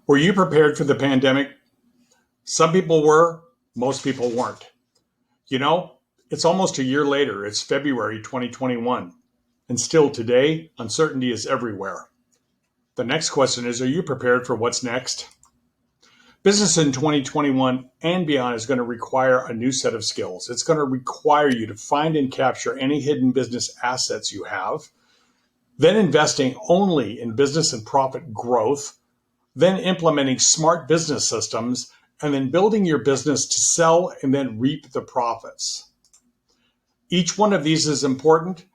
Were you prepared for the pandemic? Some people were, most people weren't. You know, it's almost a year later. It's February 2021. And still today, uncertainty is everywhere. The next question is, are you prepared for what's next? Business in 2021 and beyond is going to require a new set of skills. It's going to require you to find and capture any hidden business assets you have, then investing only in business and profit growth, then implementing smart business systems, and then building your business to sell and then reap the profits. Each one of these is important,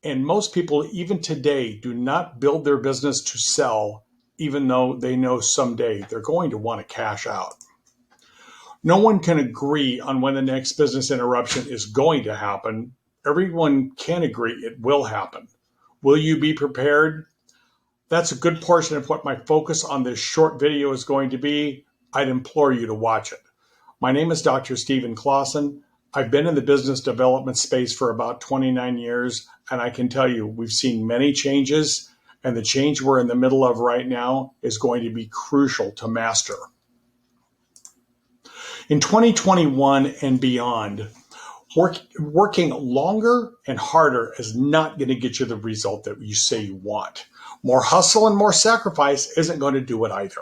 and most people, even today, do not build their business to sell, even though they know someday they're going to want to cash out. No one can agree on when the next business interruption is going to happen. Everyone can agree it will happen. Will you be prepared? That's a good portion of what my focus on this short video is going to be. I'd implore you to watch it. My name is Dr. Stephen Clausen. I've been in the business development space for about 29 years, and I can tell you we've seen many changes, and the change we're in the middle of right now is going to be crucial to master. In 2021 and beyond, working longer and harder is not going to get you the result that you say you want. More hustle and more sacrifice isn't going to do it either.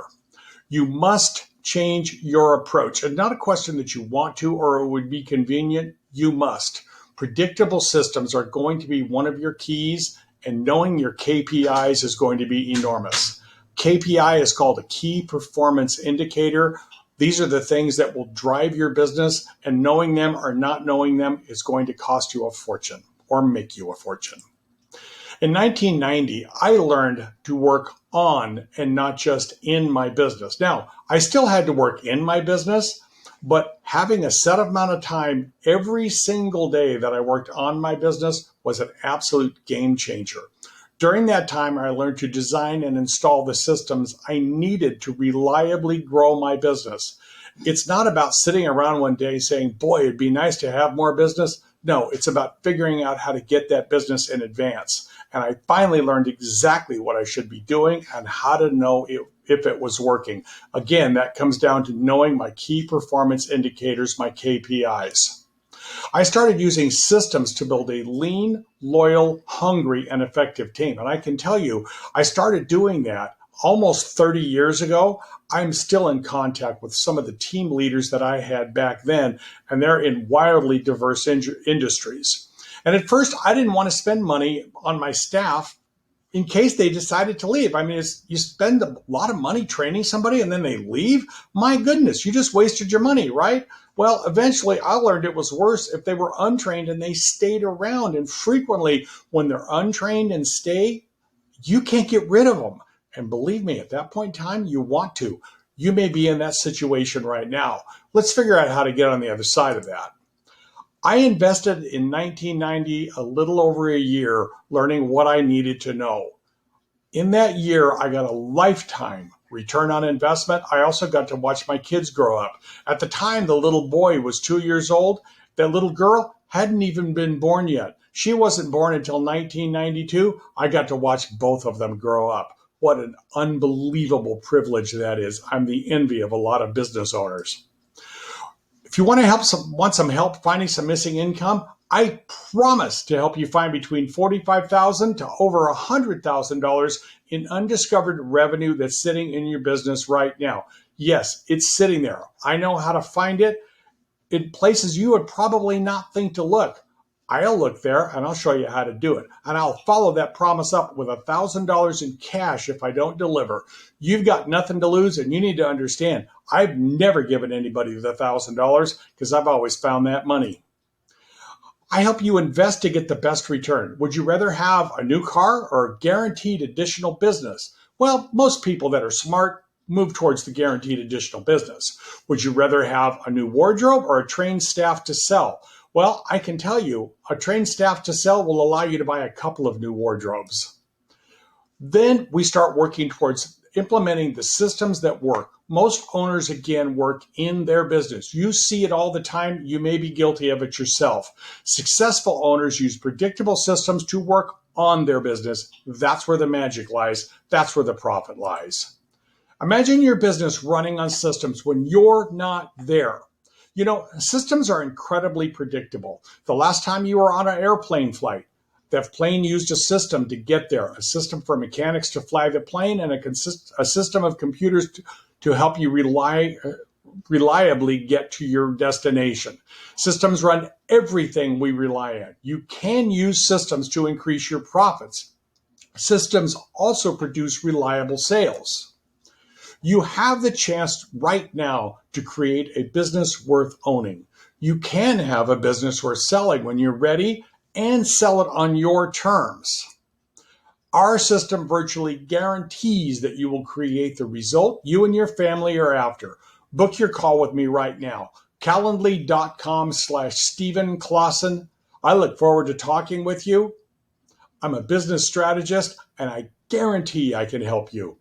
You must change your approach. And not a question that you want to or it would be convenient. You must. Predictable systems are going to be one of your keys, and knowing your KPIs is going to be enormous. KPI is called a key performance indicator. These are the things that will drive your business, and knowing them or not knowing them is going to cost you a fortune or make you a fortune. In 1990, I learned to work on and not just in my business. Now, I still had to work in my business, but having a set amount of time every single day that I worked on my business was an absolute game changer. During that time, I learned to design and install the systems I needed to reliably grow my business. It's not about sitting around one day saying, boy, it'd be nice to have more business. No, it's about figuring out how to get that business in advance. And I finally learned exactly what I should be doing and how to know if it was working. Again, that comes down to knowing my key performance indicators, my KPIs. I started using systems to build a lean, loyal, hungry, and effective team. And I can tell you, I started doing that almost 30 years ago. I'm still in contact with some of the team leaders that I had back then, and they're in wildly diverse industries. And at first, I didn't want to spend money on my staff in case they decided to leave. I mean, you spend a lot of money training somebody and then they leave. My goodness, you just wasted your money, right? Well, eventually I learned it was worse if they were untrained and they stayed around. And frequently when they're untrained and stay, you can't get rid of them. And believe me, at that point in time, you want to. You may be in that situation right now. Let's figure out how to get on the other side of that. I invested in 1990 a little over a year learning what I needed to know. In that year, I got a lifetime return on investment. I also got to watch my kids grow up. At the time, the little boy was 2 years old. That little girl hadn't even been born yet. She wasn't born until 1992. I got to watch both of them grow up. What an unbelievable privilege that is. I'm the envy of a lot of business owners. If you want some help finding some missing income, I promise to help you find between $45,000 to over $100,000 in undiscovered revenue that's sitting in your business right now. Yes, it's sitting there. I know how to find it in places you would probably not think to look. I'll look there and I'll show you how to do it. And I'll follow that promise up with $1,000 in cash if I don't deliver. You've got nothing to lose, and you need to understand, I've never given anybody the $1,000 because I've always found that money. I help you invest to get the best return. Would you rather have a new car or a guaranteed additional business? Well, most people that are smart move towards the guaranteed additional business. Would you rather have a new wardrobe or a trained staff to sell? Well, I can tell you, a trained staff to sell will allow you to buy a couple of new wardrobes. Then we start working towards implementing the systems that work. Most owners, again, work in their business. You see it all the time. You may be guilty of it yourself. Successful owners use predictable systems to work on their business. That's where the magic lies. That's where the profit lies. Imagine your business running on systems when you're not there. You know, systems are incredibly predictable. The last time you were on an airplane flight, that plane used a system to get there, a system for mechanics to fly the plane, and a system of computers to help you reliably get to your destination. Systems run everything we rely on. You can use systems to increase your profits. Systems also produce reliable sales. You have the chance right now to create a business worth owning. You can have a business worth selling when you're ready and sell it on your terms. Our system virtually guarantees that you will create the result you and your family are after. Book your call with me right now. Calendly.com/Stephen Clausen. I look forward to talking with you. I'm a business strategist and I guarantee I can help you.